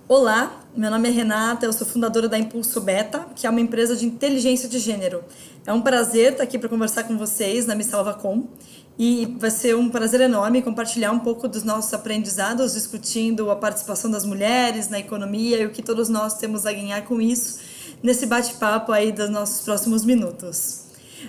Olá, meu nome é Renata, eu sou fundadora da Impulso Beta, que é uma empresa de inteligência de gênero. É um prazer estar aqui para conversar com vocês na Me Salva Com e vai ser um prazer enorme compartilhar um pouco dos nossos aprendizados, discutindo a participação das mulheres na economia e o que todos nós temos a ganhar com isso nesse bate-papo aí dos nossos próximos minutos.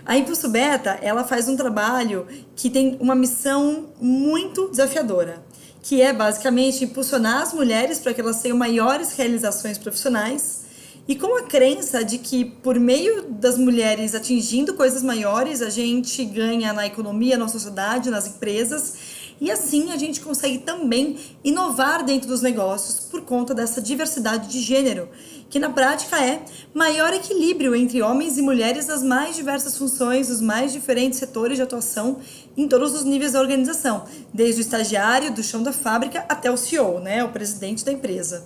A Impulso Beta, ela faz um trabalho que tem uma missão muito desafiadora, que é basicamente impulsionar as mulheres para que elas tenham maiores realizações profissionais e com a crença de que por meio das mulheres atingindo coisas maiores, a gente ganha na economia, na sociedade, nas empresas e assim a gente consegue também inovar dentro dos negócios por conta dessa diversidade de gênero, que na prática é maior equilíbrio entre homens e mulheres nas mais diversas funções, nos mais diferentes setores de atuação em todos os níveis da organização, desde o estagiário, do chão da fábrica, até o CEO, né, o presidente da empresa.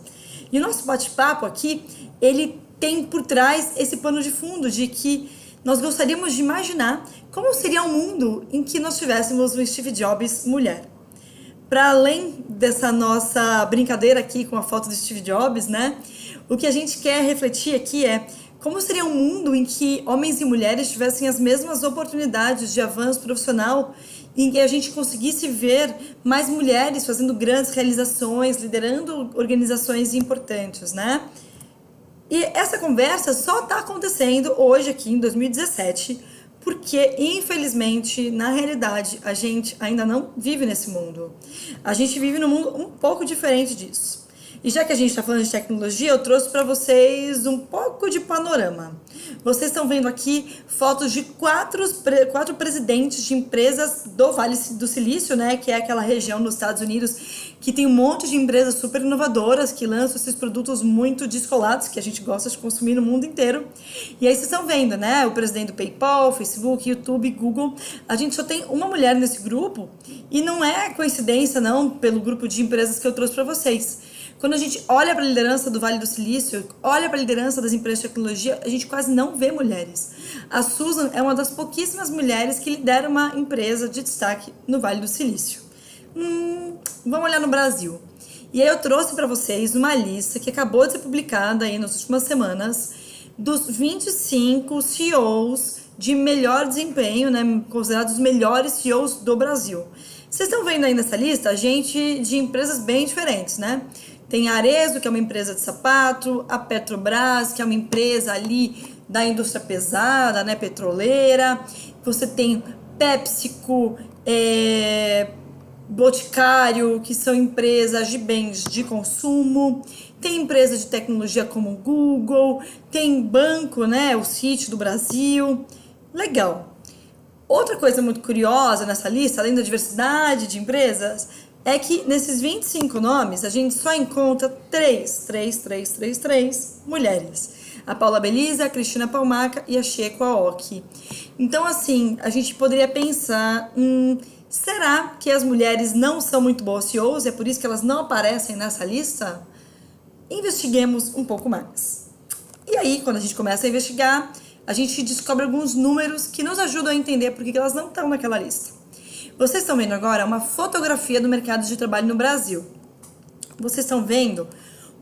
E o nosso bate-papo aqui, ele tem por trás esse pano de fundo de que nós gostaríamos de imaginar como seria um mundo em que nós tivéssemos um Steve Jobs mulher. Para além dessa nossa brincadeira aqui com a foto do Steve Jobs, né? O que a gente quer refletir aqui é como seria um mundo em que homens e mulheres tivessem as mesmas oportunidades de avanço profissional, em que a gente conseguisse ver mais mulheres fazendo grandes realizações, liderando organizações importantes, né? E essa conversa só está acontecendo hoje aqui em 2017, porque infelizmente, na realidade, a gente ainda não vive nesse mundo. A gente vive num mundo um pouco diferente disso. E já que a gente está falando de tecnologia, eu trouxe para vocês um pouco de panorama. Vocês estão vendo aqui fotos de quatro presidentes de empresas do Vale do Silício, né, que é aquela região nos Estados Unidos que tem um monte de empresas super inovadoras que lançam esses produtos muito descolados que a gente gosta de consumir no mundo inteiro. E aí vocês estão vendo, né, o presidente do PayPal, Facebook, YouTube, Google. A gente só tem uma mulher nesse grupo e não é coincidência não pelo grupo de empresas que eu trouxe para vocês. Quando a gente olha para a liderança do Vale do Silício, olha para a liderança das empresas de tecnologia, a gente quase não vê mulheres. A Susan é uma das pouquíssimas mulheres que lidera uma empresa de destaque no Vale do Silício. Vamos olhar no Brasil. E aí eu trouxe para vocês uma lista que acabou de ser publicada aí nas últimas semanas dos 25 CEOs de melhor desempenho, né, considerados os melhores CEOs do Brasil. Vocês estão vendo aí nessa lista gente de empresas bem diferentes, né? Tem a Arezzo, que é uma empresa de sapato, a Petrobras, que é uma empresa ali da indústria pesada, né, petroleira. Você tem PepsiCo, Boticário, que são empresas de bens de consumo. Tem empresas de tecnologia como o Google, tem banco, né, o Citi do Brasil. Legal. Outra coisa muito curiosa nessa lista, além da diversidade de empresas, é que nesses 25 nomes a gente só encontra três mulheres. A Paula Belisa, a Cristina Palmaca e a Chieko Aoki. Então, assim, a gente poderia pensar, será que as mulheres não são muito boas CEOs? É por isso que elas não aparecem nessa lista? Investiguemos um pouco mais. E aí, quando a gente começa a investigar, a gente descobre alguns números que nos ajudam a entender por que elas não estão naquela lista. Vocês estão vendo agora uma fotografia do mercado de trabalho no Brasil. Vocês estão vendo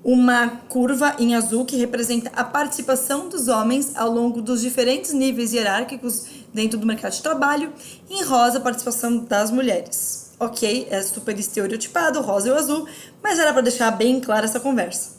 uma curva em azul que representa a participação dos homens ao longo dos diferentes níveis hierárquicos dentro do mercado de trabalho, e em rosa a participação das mulheres. Ok, é super estereotipado, o rosa e o azul, mas era para deixar bem clara essa conversa.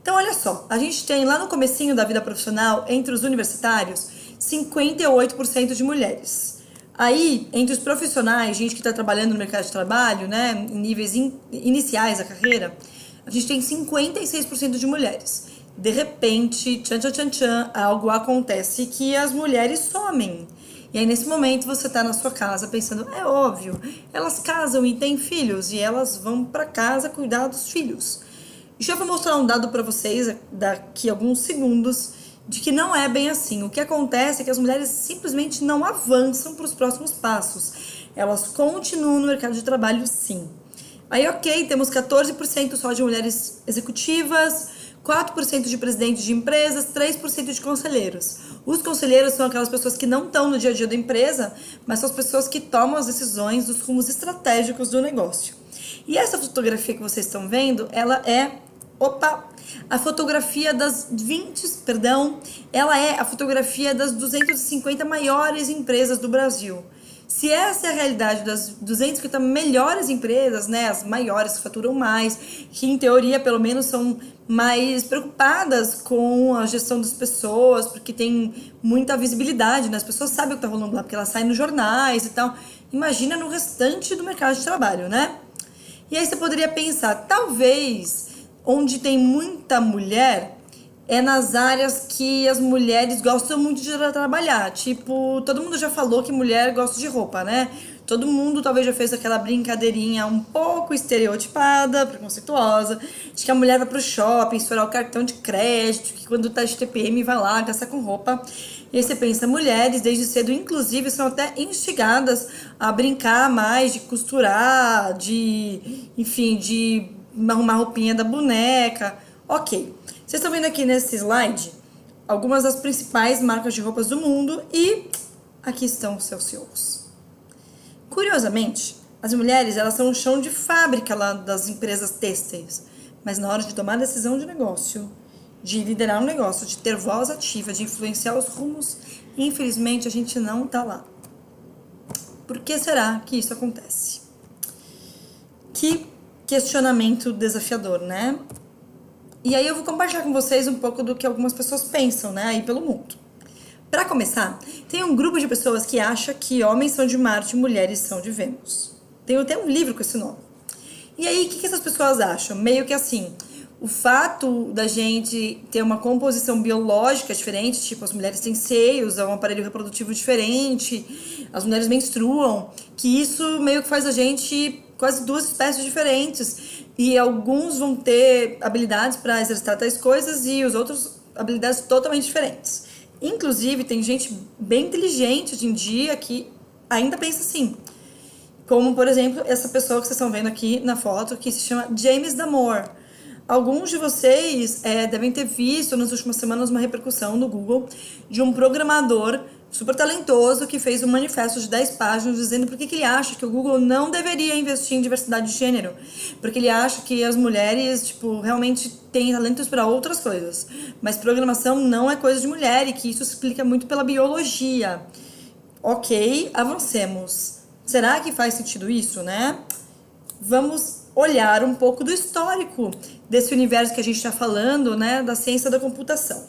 Então, olha só, a gente tem lá no comecinho da vida profissional, entre os universitários, 58% de mulheres. Aí, entre os profissionais, gente que está trabalhando no mercado de trabalho, né, em níveis iniciais da carreira, a gente tem 56% de mulheres. De repente, tchan, tchan, tchan, tchan, algo acontece que as mulheres somem. E aí, nesse momento, você está na sua casa pensando, é óbvio, elas casam e têm filhos, e elas vão para casa cuidar dos filhos. Já vou mostrar um dado para vocês daqui a alguns segundos de que não é bem assim. O que acontece é que as mulheres simplesmente não avançam para os próximos passos. Elas continuam no mercado de trabalho, sim. Aí, ok, temos 14% só de mulheres executivas, 4% de presidentes de empresas, 3% de conselheiros. Os conselheiros são aquelas pessoas que não estão no dia a dia da empresa, mas são as pessoas que tomam as decisões dos rumos estratégicos do negócio. E essa fotografia que vocês estão vendo, ela é Opa! A fotografia das 20, perdão, ela é a fotografia das 250 maiores empresas do Brasil. Se essa é a realidade das 250 melhores empresas, né, as maiores que faturam mais, que em teoria pelo menos são mais preocupadas com a gestão das pessoas, porque tem muita visibilidade, né? As pessoas sabem o que está rolando lá, porque elas saem nos jornais e tal. Imagina no restante do mercado de trabalho, né? E aí você poderia pensar, talvez onde tem muita mulher é nas áreas que as mulheres gostam muito de trabalhar. Tipo, todo mundo já falou que mulher gosta de roupa, né? Todo mundo talvez já fez aquela brincadeirinha um pouco estereotipada, preconceituosa, de que a mulher vai pro shopping, estourar o cartão de crédito, que quando tá de TPM vai lá, gastar com roupa. E aí você pensa, mulheres desde cedo, inclusive, são até instigadas a brincar mais, de costurar, enfim, de arrumar roupinha da boneca. Ok. Vocês estão vendo aqui nesse slide algumas das principais marcas de roupas do mundo e aqui estão os seus CEOs. Curiosamente, as mulheres elas são o chão de fábrica lá das empresas têxteis, mas na hora de tomar decisão de negócio, de liderar um negócio, de ter voz ativa, de influenciar os rumos, infelizmente a gente não tá lá. Por que será que isso acontece? Que questionamento desafiador, né? E aí eu vou compartilhar com vocês um pouco do que algumas pessoas pensam, né, aí pelo mundo. Para começar, tem um grupo de pessoas que acha que homens são de Marte e mulheres são de Vênus. Tem até um livro com esse nome. E aí, o que essas pessoas acham? Meio que assim, o fato da gente ter uma composição biológica diferente, tipo, as mulheres têm seios, é um aparelho reprodutivo diferente, as mulheres menstruam, que isso meio que faz a gente quase duas espécies diferentes. E alguns vão ter habilidades para exercitar tais coisas e os outros habilidades totalmente diferentes. Inclusive, tem gente bem inteligente hoje em dia que ainda pensa assim. Como, por exemplo, essa pessoa que vocês estão vendo aqui na foto, que se chama James Damore. Alguns de vocês devem ter visto nas últimas semanas uma repercussão no Google de um programador super talentoso que fez um manifesto de 10 páginas dizendo por que ele acha que o Google não deveria investir em diversidade de gênero. Porque ele acha que as mulheres, tipo, realmente têm talentos para outras coisas. Mas programação não é coisa de mulher e que isso se explica muito pela biologia. Ok, avancemos. Será que faz sentido isso, né? Vamos olhar um pouco do histórico desse universo que a gente está falando, né, da ciência da computação.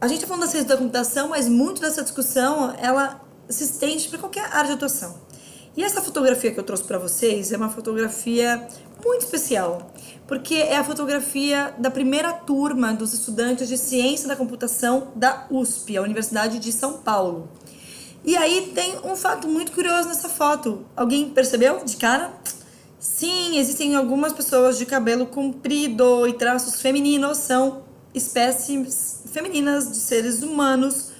A gente está falando da ciência da computação, mas muito dessa discussão, ela se estende para qualquer área de atuação. E essa fotografia que eu trouxe para vocês é uma fotografia muito especial, porque é a fotografia da primeira turma dos estudantes de ciência da computação da USP, a Universidade de São Paulo. E aí tem um fato muito curioso nessa foto. Alguém percebeu de cara? Sim, existem algumas pessoas de cabelo comprido e traços femininos, são espécies femininas de seres humanos,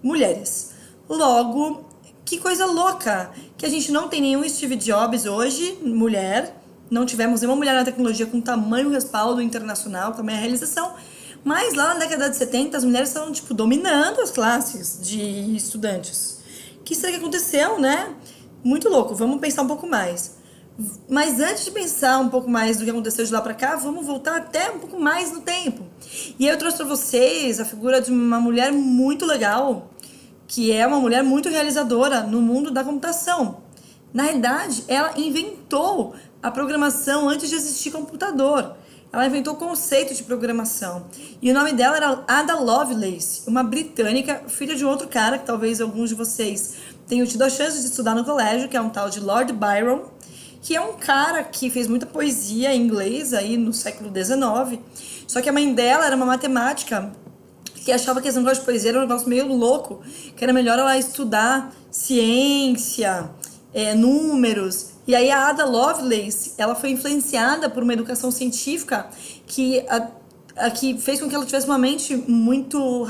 mulheres. Logo, que coisa louca, que a gente não tem nenhum Steve Jobs hoje, mulher, não tivemos nenhuma mulher na tecnologia com tamanho respaldo internacional, tamanha realização, mas lá na década de 70 as mulheres estavam, tipo, dominando as classes de estudantes. O que será que aconteceu, né? Muito louco, vamos pensar um pouco mais. Mas antes de pensar um pouco mais do que aconteceu de lá pra cá, vamos voltar até um pouco mais no tempo. E aí eu trouxe pra vocês a figura de uma mulher muito legal, que é uma mulher muito realizadora no mundo da computação. Na realidade, ela inventou a programação antes de existir computador. Ela inventou o conceito de programação. E o nome dela era Ada Lovelace, uma britânica, filha de um outro cara, que talvez alguns de vocês tenham tido a chance de estudar no colégio, que é um tal de Lord Byron, que é um cara que fez muita poesia em inglês aí no século XIX. Só que a mãe dela era uma matemática que achava que esse negócio de poesia era um negócio meio louco, que era melhor ela estudar ciência, números. E aí a Ada Lovelace, ela foi influenciada por uma educação científica que fez com que ela tivesse uma mente muito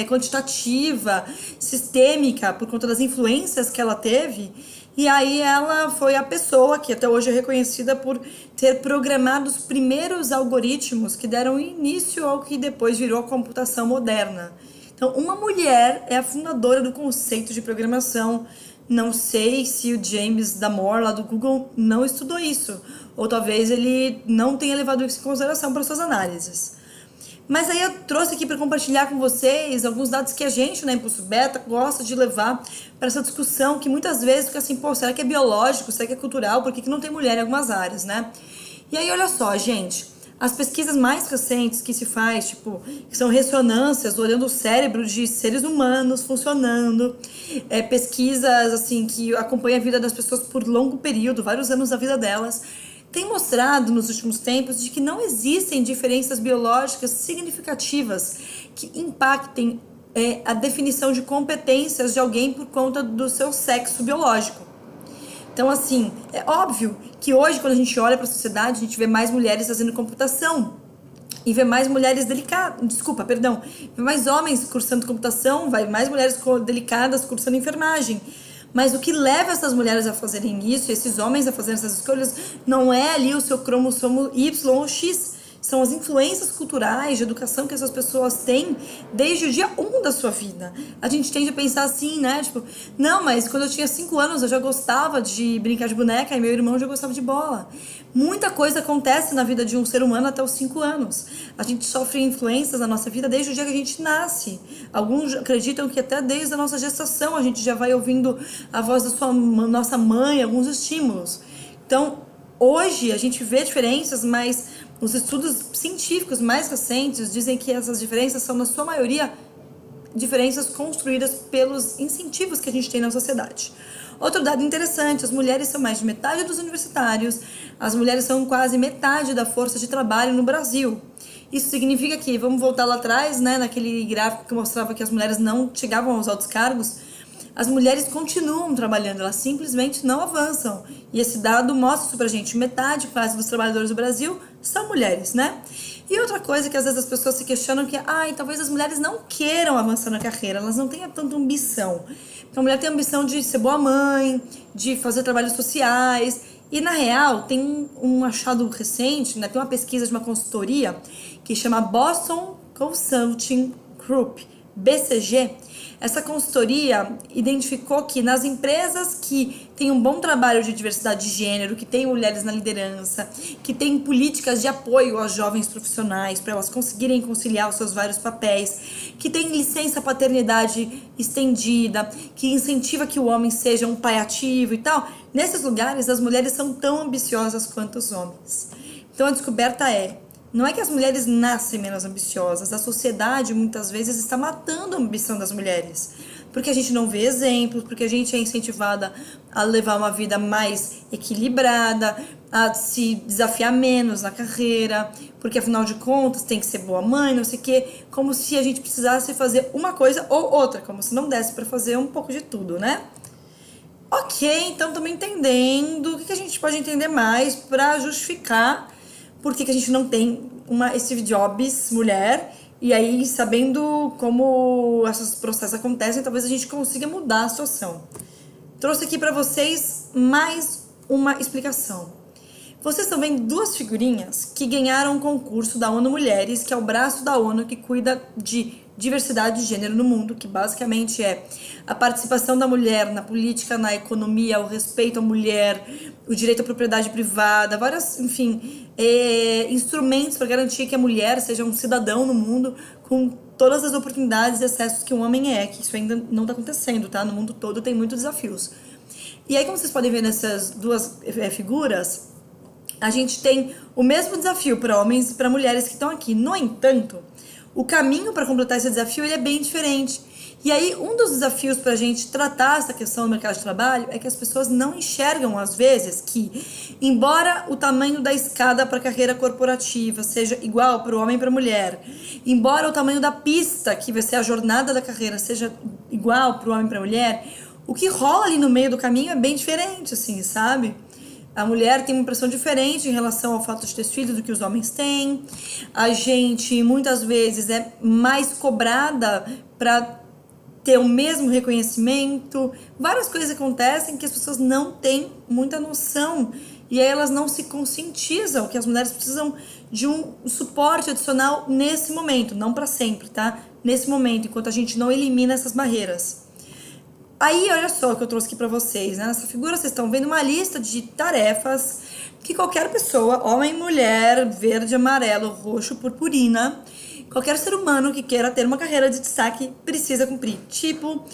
quantitativa, sistêmica, por conta das influências que ela teve. E aí ela foi a pessoa que até hoje é reconhecida por ter programado os primeiros algoritmos que deram início ao que depois virou a computação moderna. Então, uma mulher é a fundadora do conceito de programação Não sei se o James Damore, lá do Google, não estudou isso. Ou talvez ele não tenha levado isso em consideração para suas análises. Mas aí eu trouxe aqui para compartilhar com vocês alguns dados que a gente, na Impulso Beta, gosta de levar para essa discussão, que muitas vezes fica assim, pô, será que é biológico, será que é cultural, por que não tem mulher em algumas áreas, né? E aí, olha só, gente, as pesquisas mais recentes que se faz, tipo, que são ressonâncias, olhando o cérebro de seres humanos funcionando, pesquisas, assim, que acompanham a vida das pessoas por longo período, vários anos da vida delas, tem mostrado nos últimos tempos de que não existem diferenças biológicas significativas que impactem a definição de competências de alguém por conta do seu sexo biológico. Então, assim, é óbvio que hoje, quando a gente olha para a sociedade, a gente vê mais mulheres fazendo computação e vê mais mulheres vê mais homens cursando computação, vai mais mulheres delicadas cursando enfermagem. Mas o que leva essas mulheres a fazerem isso, esses homens a fazerem essas escolhas, não é ali o seu cromossomo Y ou X. São as influências culturais de educação que essas pessoas têm desde o dia 1 da sua vida. A gente tende a pensar assim, né? Tipo, não, mas quando eu tinha 5 anos eu já gostava de brincar de boneca e meu irmão já gostava de bola. Muita coisa acontece na vida de um ser humano até os 5 anos. A gente sofre influências na nossa vida desde o dia que a gente nasce. Alguns acreditam que até desde a nossa gestação a gente já vai ouvindo a voz da nossa mãe, alguns estímulos. Então, hoje a gente vê diferenças, mas os estudos científicos mais recentes dizem que essas diferenças são, na sua maioria, diferenças construídas pelos incentivos que a gente tem na sociedade. Outro dado interessante, as mulheres são mais de metade dos universitários, as mulheres são quase metade da força de trabalho no Brasil. Isso significa que, vamos voltar lá atrás, né, naquele gráfico que mostrava que as mulheres não chegavam aos altos cargos, as mulheres continuam trabalhando, elas simplesmente não avançam. E esse dado mostra isso pra gente, metade quase dos trabalhadores do Brasil são mulheres, né? E outra coisa que às vezes as pessoas se questionam que, talvez as mulheres não queiram avançar na carreira, elas não tenham tanta ambição. Então a mulher tem a ambição de ser boa mãe, de fazer trabalhos sociais, e na real tem um achado recente, né? Tem uma pesquisa de uma consultoria que chama Boston Consulting Group, BCG. Essa consultoria identificou que nas empresas que têm um bom trabalho de diversidade de gênero, que têm mulheres na liderança, que têm políticas de apoio às jovens profissionais para elas conseguirem conciliar os seus vários papéis, que têm licença paternidade estendida, que incentiva que o homem seja um pai ativo e tal, nesses lugares as mulheres são tão ambiciosas quanto os homens. Então a descoberta não é que as mulheres nascem menos ambiciosas, a sociedade muitas vezes está matando a ambição das mulheres. Porque a gente não vê exemplos, porque a gente é incentivada a levar uma vida mais equilibrada, a se desafiar menos na carreira, porque afinal de contas tem que ser boa mãe, não sei o quê, como se a gente precisasse fazer uma coisa ou outra, como se não desse para fazer um pouco de tudo, né? Ok, então estamos entendendo o que a gente pode entender mais para justificar por que a gente não tem uma Steve Jobs mulher, e aí sabendo como esses processos acontecem, talvez a gente consiga mudar a situação. Trouxe aqui para vocês mais uma explicação. Vocês estão vendo duas figurinhas que ganharam um concurso da ONU Mulheres, que é o braço da ONU que cuida de diversidade de gênero no mundo, que basicamente é a participação da mulher na política, na economia, o respeito à mulher, o direito à propriedade privada, vários, enfim, instrumentos para garantir que a mulher seja um cidadão no mundo com todas as oportunidades e acessos que um homem que isso ainda não está acontecendo, tá? No mundo todo tem muitos desafios. E aí, como vocês podem ver nessas duas figuras, a gente tem o mesmo desafio para homens e para mulheres que estão aqui. No entanto, o caminho para completar esse desafio ele é bem diferente. E aí, um dos desafios para a gente tratar essa questão do mercado de trabalho é que as pessoas não enxergam, às vezes, que, embora o tamanho da escada para a carreira corporativa seja igual para o homem e para a mulher, embora o tamanho da pista, que vai ser a jornada da carreira, seja igual para o homem e para a mulher, o que rola ali no meio do caminho é bem diferente, assim, sabe? A mulher tem uma impressão diferente em relação ao fato de ter filhos do que os homens têm. A gente, muitas vezes, é mais cobrada para ter o mesmo reconhecimento. Várias coisas acontecem que as pessoas não têm muita noção. E aí elas não se conscientizam que as mulheres precisam de um suporte adicional nesse momento. Não para sempre, tá? Nesse momento, enquanto a gente não elimina essas barreiras. Aí, olha só o que eu trouxe aqui pra vocês, né? Nessa figura vocês estão vendo uma lista de tarefas que qualquer pessoa, homem, mulher, verde, amarelo, roxo, purpurina, qualquer ser humano que queira ter uma carreira de destaque precisa cumprir. Tipo,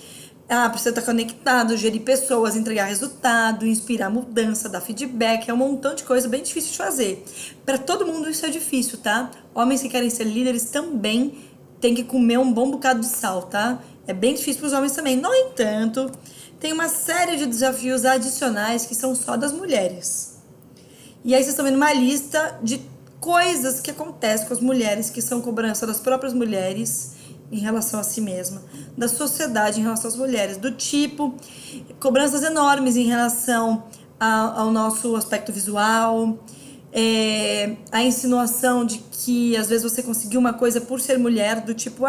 precisa estar conectado, gerir pessoas, entregar resultado, inspirar mudança, dar feedback, é um montão de coisa bem difícil de fazer. Para todo mundo isso é difícil, tá? Homens que querem ser líderes também têm que comer um bom bocado de sal, tá? É bem difícil para os homens também. No entanto, tem uma série de desafios adicionais que são só das mulheres. E aí vocês estão vendo uma lista de coisas que acontecem com as mulheres, que são cobrança das próprias mulheres em relação a si mesma, da sociedade em relação às mulheres, do tipo cobranças enormes em relação ao nosso aspecto visual, a insinuação de que às vezes você conseguiu uma coisa por ser mulher, do tipo,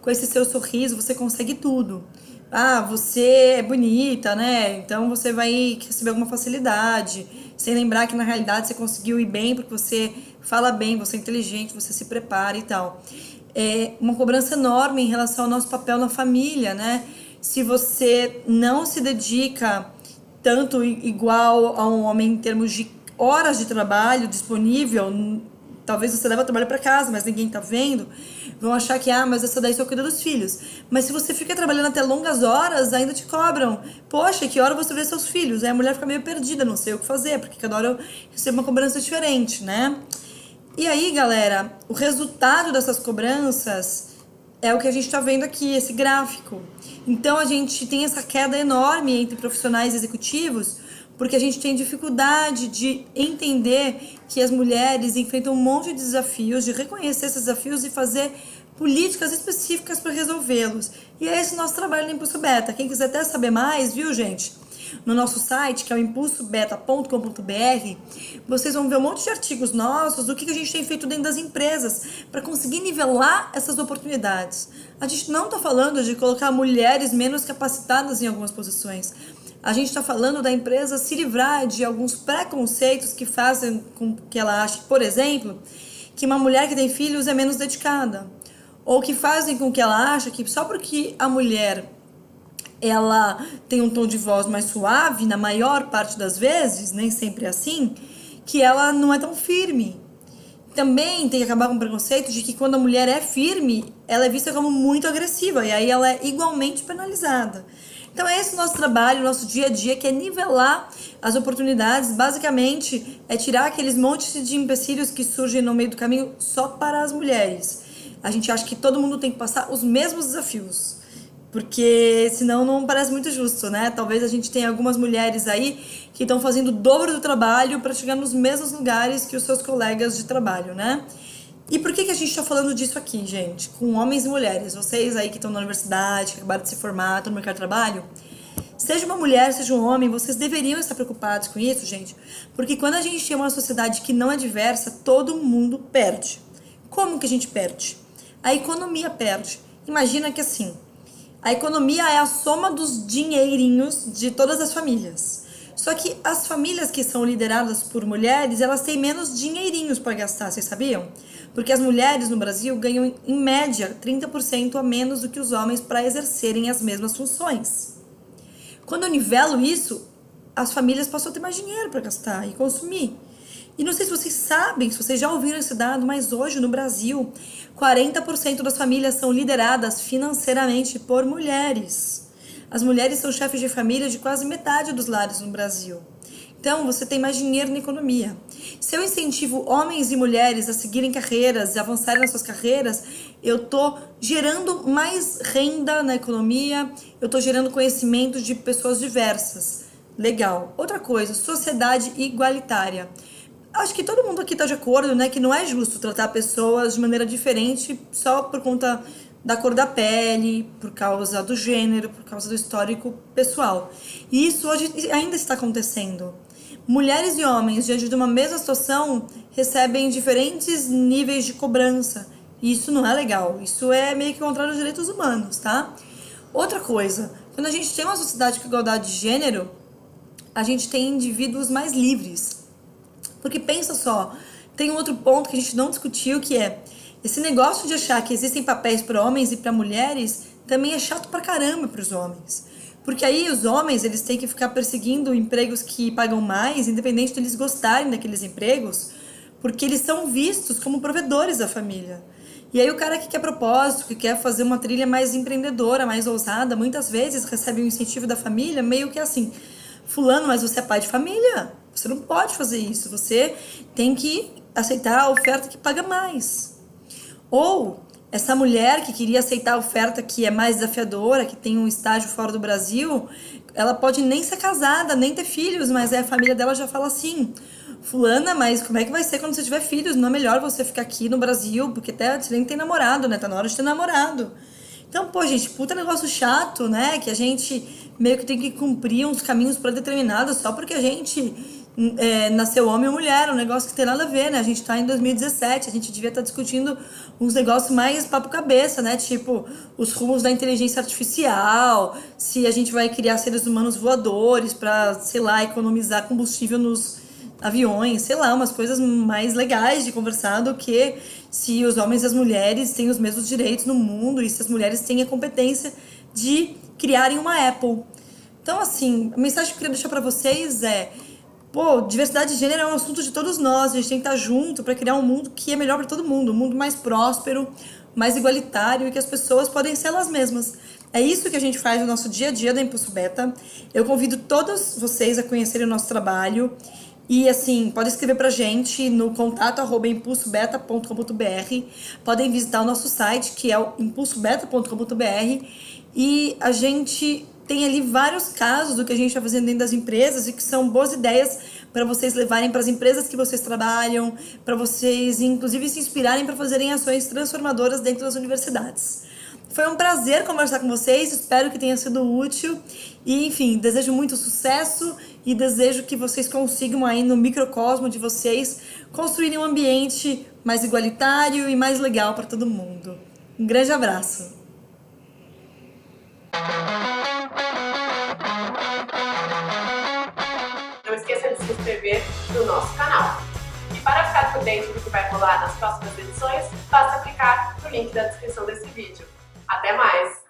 com esse seu sorriso você consegue tudo. Você é bonita, né? Então você vai receber alguma facilidade, sem lembrar que na realidade você conseguiu ir bem porque você fala bem, você é inteligente, você se prepara e tal. Uma cobrança enorme em relação ao nosso papel na família, né? Se você não se dedica tanto igual a um homem em termos de horas de trabalho disponível, talvez você leve o trabalho para casa, mas ninguém tá vendo, vão achar que, mas essa daí só cuida dos filhos. Mas se você fica trabalhando até longas horas, ainda te cobram. Poxa, que hora você vê seus filhos? Aí a mulher fica meio perdida, não sei o que fazer, porque cada hora eu recebo uma cobrança diferente, né? E aí, galera, o resultado dessas cobranças é o que a gente está vendo aqui, esse gráfico. Então, a gente tem essa queda enorme entre profissionais executivos, porque a gente tem dificuldade de entender que as mulheres enfrentam um monte de desafios, de reconhecer esses desafios e fazer políticas específicas para resolvê-los. E é esse nosso trabalho no Impulso Beta. Quem quiser até saber mais, viu, gente? No nosso site, que é o impulsobeta.com.br, vocês vão ver um monte de artigos nossos do que a gente tem feito dentro das empresas para conseguir nivelar essas oportunidades. A gente não está falando de colocar mulheres menos capacitadas em algumas posições. A gente está falando da empresa se livrar de alguns preconceitos que fazem com que ela ache, por exemplo, que uma mulher que tem filhos é menos dedicada. Ou que fazem com que ela ache que só porque a mulher ela tem um tom de voz mais suave, na maior parte das vezes, nem sempre é assim, que ela não é tão firme. Também tem que acabar com o preconceito de que quando a mulher é firme, ela é vista como muito agressiva, e aí ela é igualmente penalizada. Então é esse o nosso trabalho, o nosso dia a dia, que é nivelar as oportunidades. Basicamente, é tirar aqueles montes de empecilhos que surgem no meio do caminho só para as mulheres. A gente acha que todo mundo tem que passar os mesmos desafios, porque senão não parece muito justo, né? Talvez a gente tenha algumas mulheres aí que estão fazendo o dobro do trabalho para chegar nos mesmos lugares que os seus colegas de trabalho, né? E por que a gente está falando disso aqui, gente? Com homens e mulheres, vocês aí que estão na universidade, que acabaram de se formar, estão no mercado de trabalho, seja uma mulher, seja um homem, vocês deveriam estar preocupados com isso, gente, porque quando a gente tem uma sociedade que não é diversa, todo mundo perde. Como que a gente perde? A economia perde. Imagina que assim, a economia é a soma dos dinheirinhos de todas as famílias. Só que as famílias que são lideradas por mulheres, elas têm menos dinheirinhos para gastar, vocês sabiam? Porque as mulheres no Brasil ganham, em média, 30% a menos do que os homens para exercerem as mesmas funções. Quando eu nivelo isso, as famílias passam a ter mais dinheiro para gastar e consumir. E não sei se vocês sabem, se vocês já ouviram esse dado, mas hoje no Brasil, 40% das famílias são lideradas financeiramente por mulheres. As mulheres são chefes de família de quase metade dos lares no Brasil. Então, você tem mais dinheiro na economia. Se eu incentivo homens e mulheres a seguirem carreiras e avançarem nas suas carreiras, eu estou gerando mais renda na economia, eu estou gerando conhecimento de pessoas diversas. Legal. Outra coisa, sociedade igualitária. Acho que todo mundo aqui está de acordo, né, que não é justo tratar pessoas de maneira diferente só por conta da cor da pele, por causa do gênero, por causa do histórico pessoal. E isso hoje ainda está acontecendo. Mulheres e homens, diante de uma mesma situação, recebem diferentes níveis de cobrança. E isso não é legal. Isso é meio que contrário aos direitos humanos, tá? Outra coisa, quando a gente tem uma sociedade com igualdade de gênero, a gente tem indivíduos mais livres. Porque pensa só, tem um outro ponto que a gente não discutiu, que é esse negócio de achar que existem papéis para homens e para mulheres também é chato pra caramba para os homens. Porque aí os homens, eles têm que ficar perseguindo empregos que pagam mais, independente de eles gostarem daqueles empregos, porque eles são vistos como provedores da família. E aí o cara que quer propósito, que quer fazer uma trilha mais empreendedora, mais ousada, muitas vezes recebe um incentivo da família, meio que assim, fulano, mas você é pai de família, você não pode fazer isso, você tem que aceitar a oferta que paga mais. Ou essa mulher que queria aceitar a oferta que é mais desafiadora, que tem um estágio fora do Brasil, ela pode nem ser casada, nem ter filhos, mas a família dela já fala assim: fulana, mas como é que vai ser quando você tiver filhos? Não é melhor você ficar aqui no Brasil, porque até você nem tem namorado, né? Tá na hora de ter namorado. Então, pô, gente, puta negócio chato, né? Que a gente meio que tem que cumprir uns caminhos pré-determinados só porque a gente nasceu homem ou mulher, um negócio que tem nada a ver, né? A gente tá em 2017, a gente devia estar discutindo uns negócios mais papo cabeça, né? Tipo, os rumos da inteligência artificial, se a gente vai criar seres humanos voadores pra, sei lá, economizar combustível nos aviões, sei lá, umas coisas mais legais de conversar do que se os homens e as mulheres têm os mesmos direitos no mundo e se as mulheres têm a competência de criarem uma Apple. Então, assim, a mensagem que eu queria deixar pra vocês é: pô, diversidade de gênero é um assunto de todos nós, a gente tem que estar junto para criar um mundo que é melhor para todo mundo, um mundo mais próspero, mais igualitário e que as pessoas podem ser elas mesmas. É isso que a gente faz no nosso dia a dia da Impulso Beta. Eu convido todos vocês a conhecerem o nosso trabalho e, assim, podem escrever pra gente no contato@impulsobeta.com.br, podem visitar o nosso site, que é o impulsobeta.com.br, e a gente tem ali vários casos do que a gente está fazendo dentro das empresas e que são boas ideias para vocês levarem para as empresas que vocês trabalham, para vocês, inclusive, se inspirarem para fazerem ações transformadoras dentro das universidades. Foi um prazer conversar com vocês, espero que tenha sido útil e, enfim, desejo muito sucesso e desejo que vocês consigam aí no microcosmo de vocês construírem um ambiente mais igualitário e mais legal para todo mundo. Um grande abraço! Não esqueça de se inscrever no nosso canal. E para ficar por dentro do que vai rolar nas próximas edições, basta clicar no link da descrição desse vídeo. Até mais!